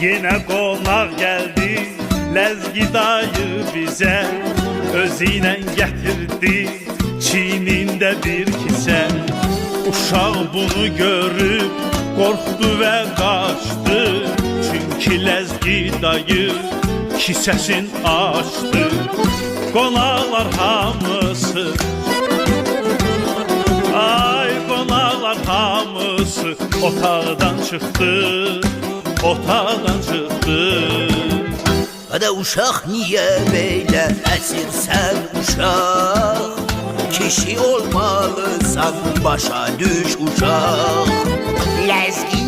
Yine konak geldi Lezgi dayı bize, özüyle getirdi çiğninde bir kise. Uşaq bunu görüp korktu ve kaçtı, çünkü Lezgi dayı kisesin açtı. Konaklar hamısı, ay konaklar hamısı otaqdan çıktı, otaqdan çıktı. Hadi uşaq niye böyle əsirsən uşaq? Kişi olmalısan, başa düş uşaq. Lezgi